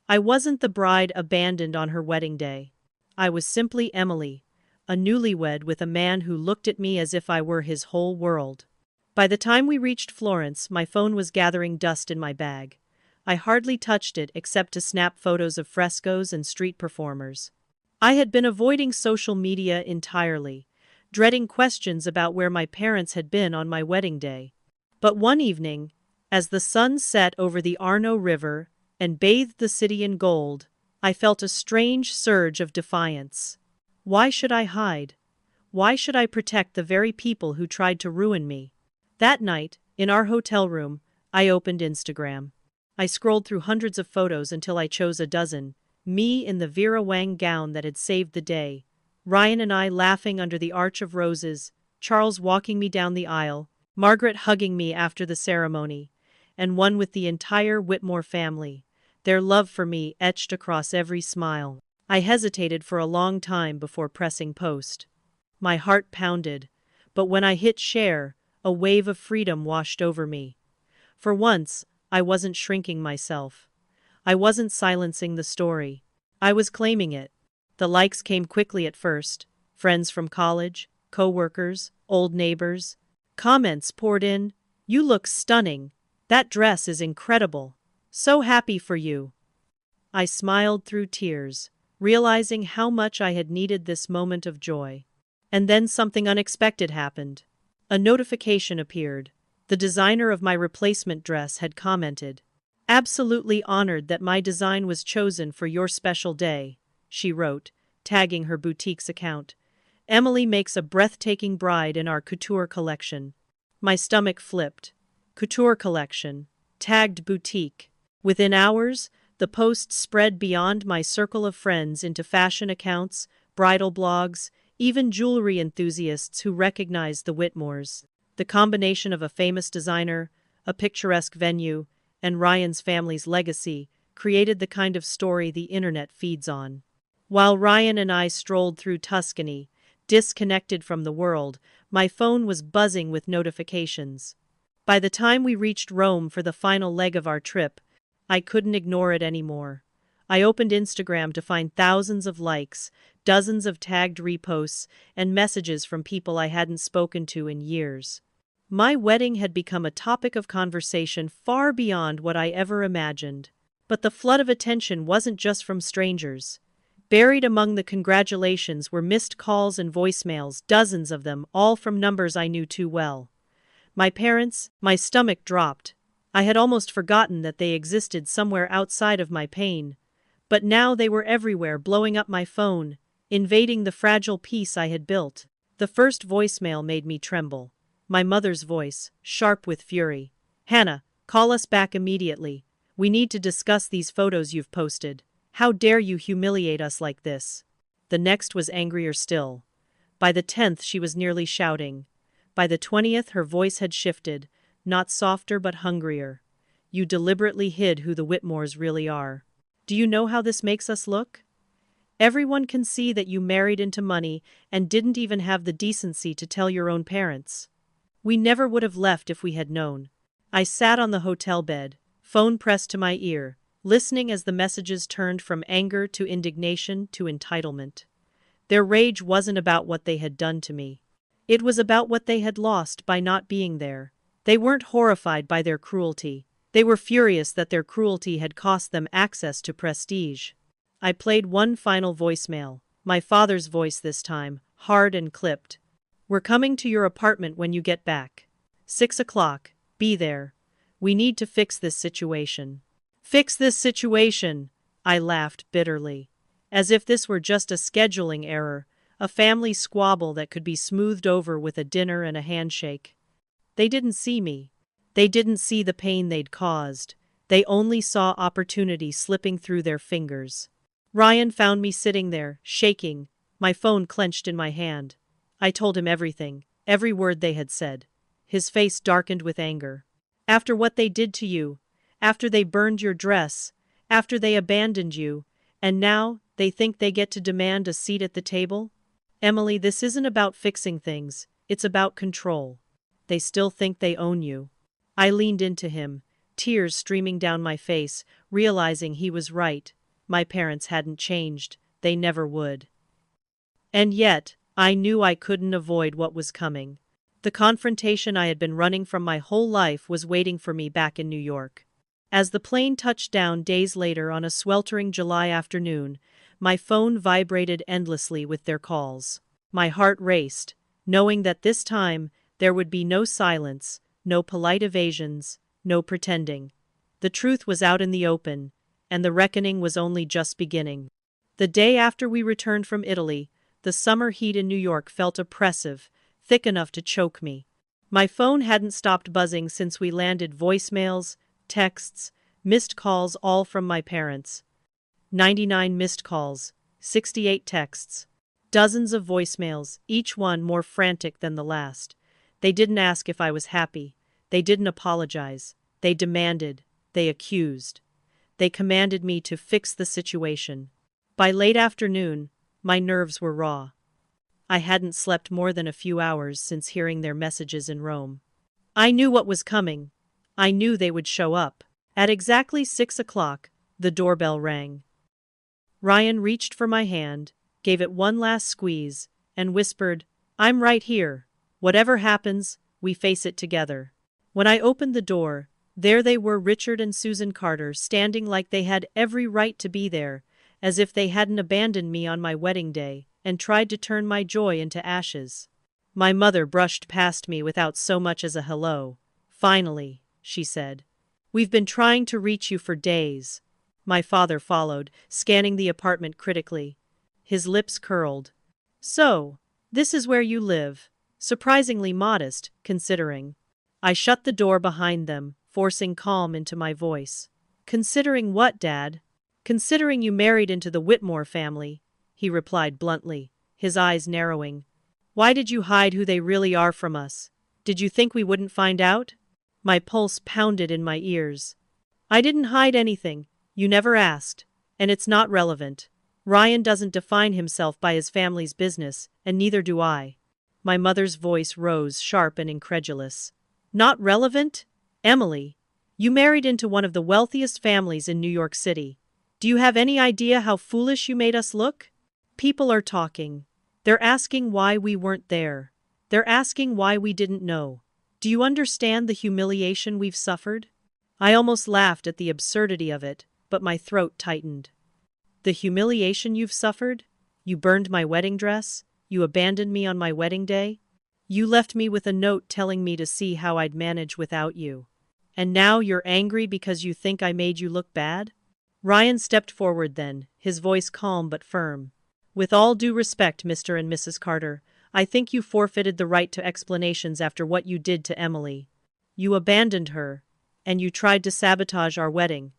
I wasn't the bride abandoned on her wedding day. I was simply Emily, a newlywed with a man who looked at me as if I were his whole world. By the time we reached Florence, my phone was gathering dust in my bag. I hardly touched it except to snap photos of frescoes and street performers. I had been avoiding social media entirely, dreading questions about where my parents had been on my wedding day. But one evening, as the sun set over the Arno River and bathed the city in gold, I felt a strange surge of defiance. Why should I hide? Why should I protect the very people who tried to ruin me? That night, in our hotel room, I opened Instagram. I scrolled through hundreds of photos until I chose a dozen. Me in the Vera Wang gown that had saved the day, Ryan and I laughing under the arch of roses, Charles walking me down the aisle, Margaret hugging me after the ceremony, and one with the entire Whitmore family, their love for me etched across every smile. I hesitated for a long time before pressing post. My heart pounded, but when I hit share, a wave of freedom washed over me. For once, I wasn't shrinking myself. I wasn't silencing the story. I was claiming it. The likes came quickly at first. Friends from college, co-workers, old neighbors. Comments poured in. "You look stunning. That dress is incredible. So happy for you." I smiled through tears, realizing how much I had needed this moment of joy. And then something unexpected happened. A notification appeared. The designer of my replacement dress had commented, "Absolutely honored that my design was chosen for your special day," she wrote, tagging her boutique's account. "Emily makes a breathtaking bride in our couture collection." My stomach flipped. Couture collection. Tagged boutique. Within hours, the post spread beyond my circle of friends into fashion accounts, bridal blogs, even jewelry enthusiasts who recognized the Whitmores. The combination of a famous designer, a picturesque venue, and Ryan's family's legacy created the kind of story the internet feeds on. While Ryan and I strolled through Tuscany, disconnected from the world, my phone was buzzing with notifications. By the time we reached Rome for the final leg of our trip, I couldn't ignore it anymore. I opened Instagram to find thousands of likes, dozens of tagged reposts, and messages from people I hadn't spoken to in years. My wedding had become a topic of conversation far beyond what I ever imagined. But the flood of attention wasn't just from strangers. Buried among the congratulations were missed calls and voicemails, dozens of them, all from numbers I knew too well. My parents, my stomach dropped. I had almost forgotten that they existed somewhere outside of my pain. But now they were everywhere, blowing up my phone, invading the fragile peace I had built. The first voicemail made me tremble. My mother's voice, sharp with fury. "Hannah, call us back immediately. We need to discuss these photos you've posted. How dare you humiliate us like this?" The next was angrier still. By the 10th she was nearly shouting. By the 20th her voice had shifted, not softer but hungrier. "You deliberately hid who the Whitmores really are. Do you know how this makes us look? Everyone can see that you married into money and didn't even have the decency to tell your own parents. We never would have left if we had known." I sat on the hotel bed, phone pressed to my ear, listening as the messages turned from anger to indignation to entitlement. Their rage wasn't about what they had done to me. It was about what they had lost by not being there. They weren't horrified by their cruelty. They were furious that their cruelty had cost them access to prestige. I played one final voicemail, my father's voice this time, hard and clipped. "We're coming to your apartment when you get back. 6 o'clock, be there. We need to fix this situation." Fix this situation, I laughed bitterly. As if this were just a scheduling error, a family squabble that could be smoothed over with a dinner and a handshake. They didn't see me. They didn't see the pain they'd caused. They only saw opportunity slipping through their fingers. Ryan found me sitting there, shaking, my phone clenched in my hand. I told him everything, every word they had said. His face darkened with anger. "After what they did to you, after they burned your dress, after they abandoned you, and now they think they get to demand a seat at the table? Emily, this isn't about fixing things, it's about control. They still think they own you." I leaned into him, tears streaming down my face, realizing he was right. My parents hadn't changed, they never would. And yet, I knew I couldn't avoid what was coming. The confrontation I had been running from my whole life was waiting for me back in New York. As the plane touched down days later on a sweltering July afternoon, my phone vibrated endlessly with their calls. My heart raced, knowing that this time there would be no silence, no polite evasions, no pretending. The truth was out in the open, and the reckoning was only just beginning. The day after we returned from Italy, the summer heat in New York felt oppressive, thick enough to choke me. My phone hadn't stopped buzzing since we landed, voicemails, texts, missed calls, all from my parents. 99 missed calls, 68 texts, dozens of voicemails, each one more frantic than the last. They didn't ask if I was happy. They didn't apologize. They demanded. They accused. They commanded me to fix the situation. By late afternoon, my nerves were raw. I hadn't slept more than a few hours since hearing their messages in Rome. I knew what was coming. I knew they would show up. At exactly 6 o'clock, the doorbell rang. Ryan reached for my hand, gave it one last squeeze, and whispered, "I'm right here. Whatever happens, we face it together." When I opened the door, there they were, Richard and Susan Carter, standing like they had every right to be there, as if they hadn't abandoned me on my wedding day and tried to turn my joy into ashes. My mother brushed past me without so much as a hello. "Finally," she said. "We've been trying to reach you for days." My father followed, scanning the apartment critically. His lips curled. "So, this is where you live. Surprisingly modest, considering." I shut the door behind them, forcing calm into my voice. "Considering what, Dad?" "Considering you married into the Whitmore family," he replied bluntly, his eyes narrowing. "Why did you hide who they really are from us? Did you think we wouldn't find out?" My pulse pounded in my ears. "I didn't hide anything. You never asked. And it's not relevant. Ryan doesn't define himself by his family's business, and neither do I." My mother's voice rose, sharp and incredulous. "Not relevant? Emily, you married into one of the wealthiest families in New York City. Do you have any idea how foolish you made us look? People are talking. They're asking why we weren't there. They're asking why we didn't know. Do you understand the humiliation we've suffered?" I almost laughed at the absurdity of it, but my throat tightened. "The humiliation you've suffered? You burned my wedding dress? You abandoned me on my wedding day? You left me with a note telling me to see how I'd manage without you. And now you're angry because you think I made you look bad?" Ryan stepped forward then, his voice calm but firm. "With all due respect, Mr. and Mrs. Carter, I think you forfeited the right to explanations after what you did to Emily. You abandoned her, and you tried to sabotage our wedding.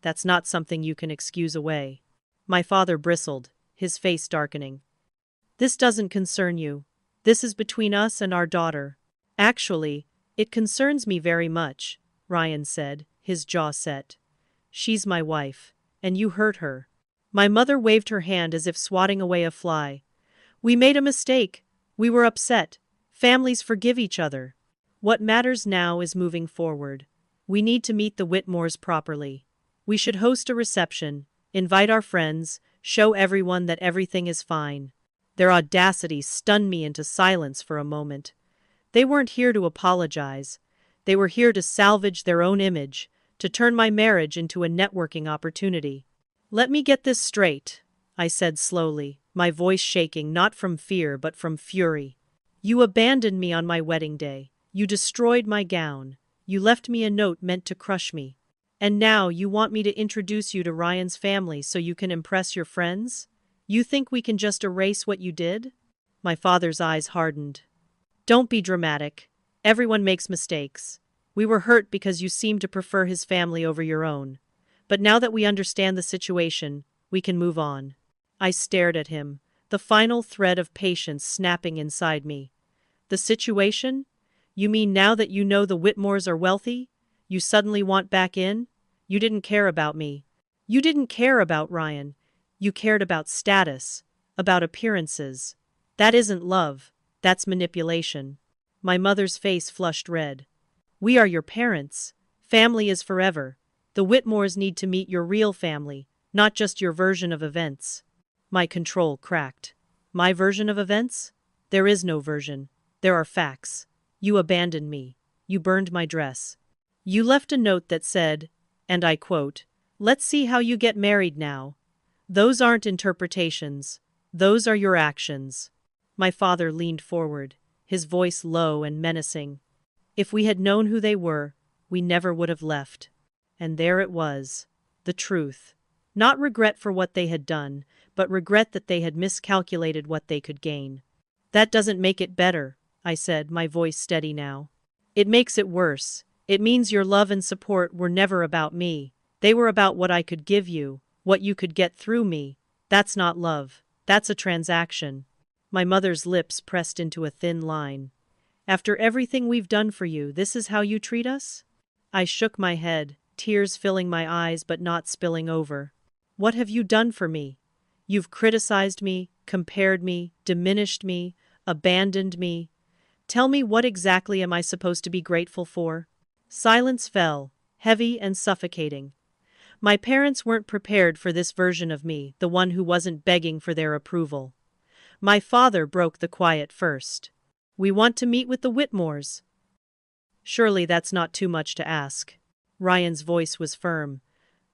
That's not something you can excuse away." My father bristled, his face darkening. "This doesn't concern you. This is between us and our daughter." "Actually, it concerns me very much," Ryan said, his jaw set. "She's my wife, and you hurt her." My mother waved her hand as if swatting away a fly. "We made a mistake. We were upset. Families forgive each other. What matters now is moving forward. We need to meet the Whitmores properly. We should host a reception, invite our friends, show everyone that everything is fine. Their audacity stunned me into silence for a moment. They weren't here to apologize. They were here to salvage their own image, to turn my marriage into a networking opportunity. Let me get this straight, I said slowly, my voice shaking not from fear but from fury. You abandoned me on my wedding day. You destroyed my gown. You left me a note meant to crush me. And now you want me to introduce you to Ryan's family so you can impress your friends? You think we can just erase what you did? My father's eyes hardened. Don't be dramatic. Everyone makes mistakes. We were hurt because you seemed to prefer his family over your own. But now that we understand the situation, we can move on. I stared at him, the final thread of patience snapping inside me. The situation? You mean now that you know the Whitmores are wealthy, you suddenly want back in? You didn't care about me. You didn't care about Ryan. You cared about status, about appearances. That isn't love, that's manipulation. My mother's face flushed red. We are your parents. Family is forever. The Whitmores need to meet your real family, not just your version of events. My control cracked. My version of events? There is no version. There are facts. You abandoned me. You burned my dress. You left a note that said, and I quote, "Let's see how you get married now." Those aren't interpretations. Those are your actions. My father leaned forward, his voice low and menacing. If we had known who they were, we never would have left. And there it was. The truth. Not regret for what they had done, but regret that they had miscalculated what they could gain. That doesn't make it better, I said, my voice steady now. It makes it worse. It means your love and support were never about me. They were about what I could give you, what you could get through me. That's not love. That's a transaction. My mother's lips pressed into a thin line. After everything we've done for you, this is how you treat us? I shook my head, tears filling my eyes but not spilling over. What have you done for me? You've criticized me, compared me, diminished me, abandoned me. Tell me, what exactly am I supposed to be grateful for? Silence fell, heavy and suffocating. My parents weren't prepared for this version of me, the one who wasn't begging for their approval. My father broke the quiet first. We want to meet with the Whitmores. Surely that's not too much to ask. Ryan's voice was firm.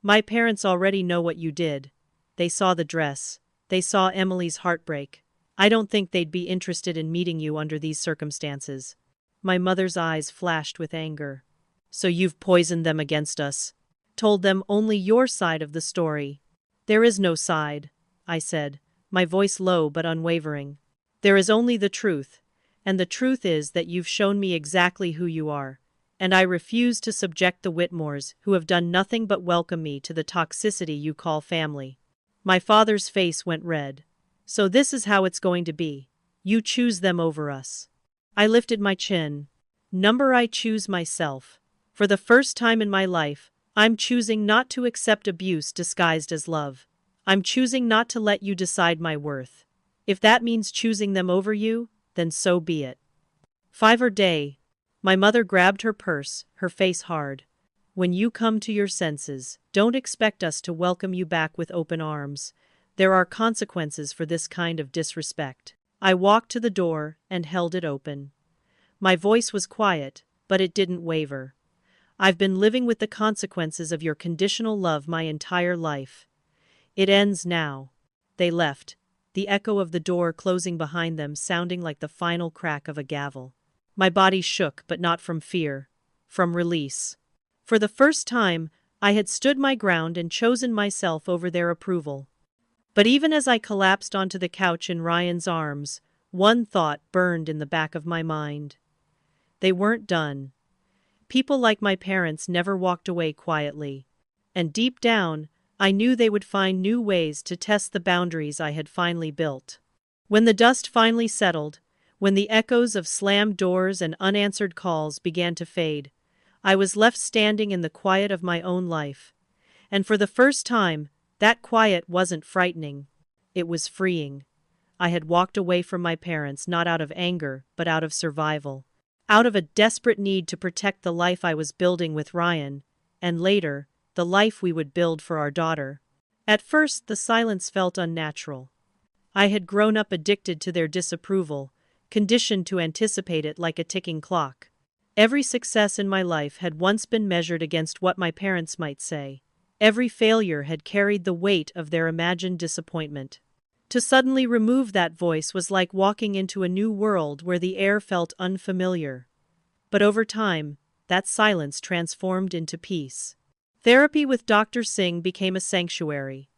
My parents already know what you did. They saw the dress. They saw Emily's heartbreak. I don't think they'd be interested in meeting you under these circumstances. My mother's eyes flashed with anger. So you've poisoned them against us. Told them only your side of the story. There is no side, I said, my voice low but unwavering. There is only the truth. And the truth is that you've shown me exactly who you are. And I refuse to subject the Whitmores, who have done nothing but welcome me, to the toxicity you call family. My father's face went red. So this is how it's going to be. You choose them over us. I lifted my chin. I choose myself. For the first time in my life, I'm choosing not to accept abuse disguised as love. I'm choosing not to let you decide my worth. If that means choosing them over you, then so be it. 5 day. My mother grabbed her purse, her face hard. When you come to your senses, don't expect us to welcome you back with open arms. There are consequences for this kind of disrespect. I walked to the door and held it open. My voice was quiet, but it didn't waver. I've been living with the consequences of your conditional love my entire life. It ends now. They left, the echo of the door closing behind them sounding like the final crack of a gavel. My body shook, but not from fear, from release. For the first time, I had stood my ground and chosen myself over their approval. But even as I collapsed onto the couch in Ryan's arms, one thought burned in the back of my mind. They weren't done. People like my parents never walked away quietly. And deep down, I knew they would find new ways to test the boundaries I had finally built. When the dust finally settled, when the echoes of slammed doors and unanswered calls began to fade, I was left standing in the quiet of my own life. And for the first time, that quiet wasn't frightening. It was freeing. I had walked away from my parents not out of anger, but out of survival. out of a desperate need to protect the life I was building with Ryan, and later, the life we would build for our daughter. At first, the silence felt unnatural. I had grown up addicted to their disapproval, conditioned to anticipate it like a ticking clock. Every success in my life had once been measured against what my parents might say. Every failure had carried the weight of their imagined disappointment. To suddenly remove that voice was like walking into a new world where the air felt unfamiliar. But over time, that silence transformed into peace. Therapy with Dr. Singh became a sanctuary.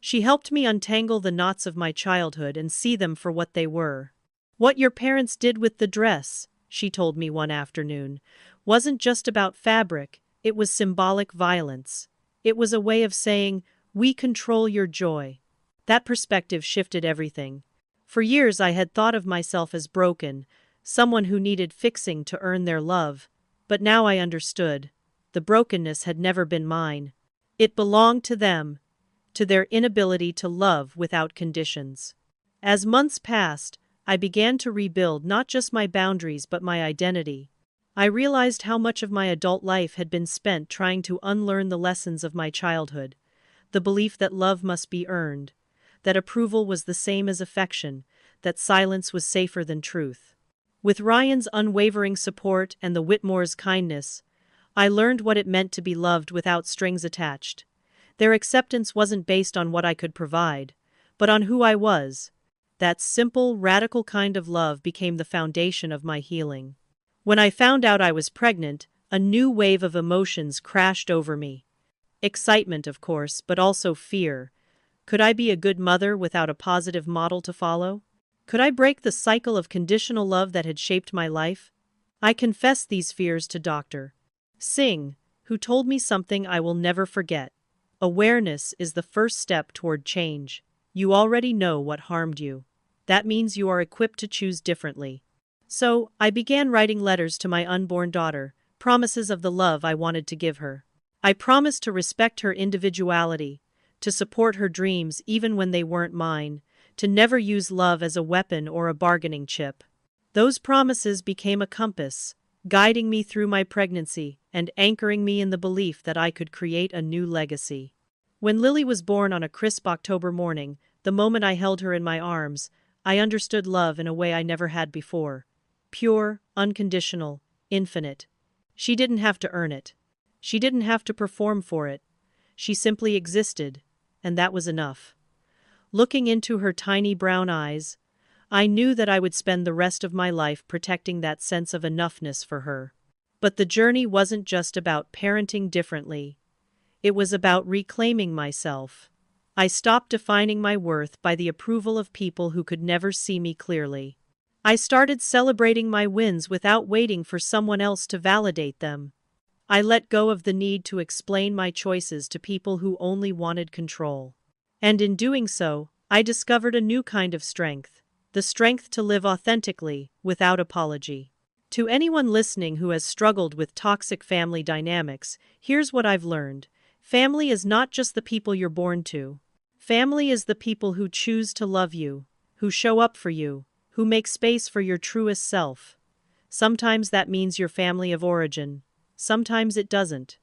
She helped me untangle the knots of my childhood and see them for what they were. What your parents did with the dress, she told me one afternoon, wasn't just about fabric, it was symbolic violence. It was a way of saying, we control your joy. That perspective shifted everything. For years I had thought of myself as broken, someone who needed fixing to earn their love, but now I understood. The brokenness had never been mine. It belonged to them, to their inability to love without conditions. As months passed, I began to rebuild not just my boundaries but my identity. I realized how much of my adult life had been spent trying to unlearn the lessons of my childhood. The belief that love must be earned, that approval was the same as affection, that silence was safer than truth. With Ryan's unwavering support and the Whitmores' kindness, I learned what it meant to be loved without strings attached. Their acceptance wasn't based on what I could provide, but on who I was. That simple, radical kind of love became the foundation of my healing. When I found out I was pregnant, a new wave of emotions crashed over me. Excitement, of course, but also fear. Could I be a good mother without a positive model to follow? Could I break the cycle of conditional love that had shaped my life? I confessed these fears to Dr. Singh, who told me something I will never forget. Awareness is the first step toward change. You already know what harmed you. That means you are equipped to choose differently. So, I began writing letters to my unborn daughter, promises of the love I wanted to give her. I promised to respect her individuality, to support her dreams even when they weren't mine, to never use love as a weapon or a bargaining chip. Those promises became a compass, guiding me through my pregnancy and anchoring me in the belief that I could create a new legacy. When Lily was born on a crisp October morning, the moment I held her in my arms, I understood love in a way I never had before. Pure, unconditional, infinite. She didn't have to earn it. She didn't have to perform for it. She simply existed, and that was enough. Looking into her tiny brown eyes, I knew that I would spend the rest of my life protecting that sense of enoughness for her. But the journey wasn't just about parenting differently. It was about reclaiming myself. I stopped defining my worth by the approval of people who could never see me clearly. I started celebrating my wins without waiting for someone else to validate them. I let go of the need to explain my choices to people who only wanted control. And in doing so, I discovered a new kind of strength. The strength to live authentically, without apology. To anyone listening who has struggled with toxic family dynamics, here's what I've learned. Family is not just the people you're born to. Family is the people who choose to love you, who show up for you, who make space for your truest self. Sometimes that means your family of origin. Sometimes it doesn't.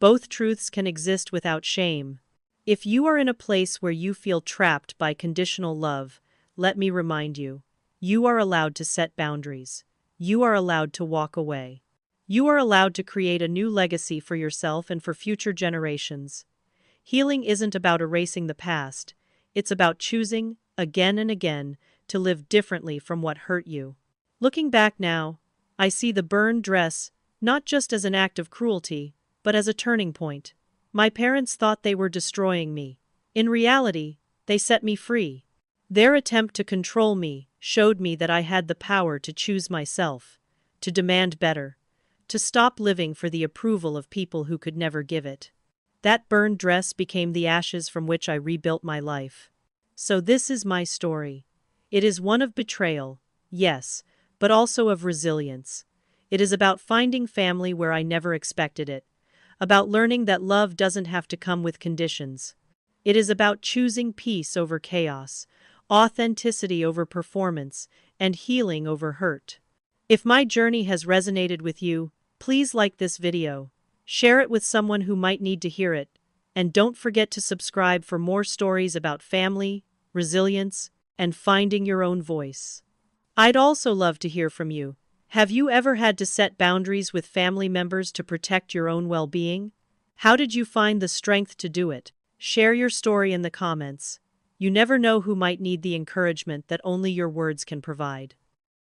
Both truths can exist without shame. If you are in a place where you feel trapped by conditional love, let me remind you, you are allowed to set boundaries. You are allowed to walk away. You are allowed to create a new legacy for yourself and for future generations. Healing isn't about erasing the past. It's about choosing, again and again, to live differently from what hurt you. Looking back now, I see the burned dress not just as an act of cruelty, but as a turning point. My parents thought they were destroying me. In reality, they set me free. Their attempt to control me showed me that I had the power to choose myself, to demand better, to stop living for the approval of people who could never give it. That burned dress became the ashes from which I rebuilt my life. So this is my story. It is one of betrayal, yes, but also of resilience. It is about finding family where I never expected it, about learning that love doesn't have to come with conditions. It is about choosing peace over chaos, authenticity over performance, and healing over hurt. If my journey has resonated with you, please like this video, share it with someone who might need to hear it, and don't forget to subscribe for more stories about family, resilience, and finding your own voice. I'd also love to hear from you. Have you ever had to set boundaries with family members to protect your own well-being? How did you find the strength to do it? Share your story in the comments. You never know who might need the encouragement that only your words can provide.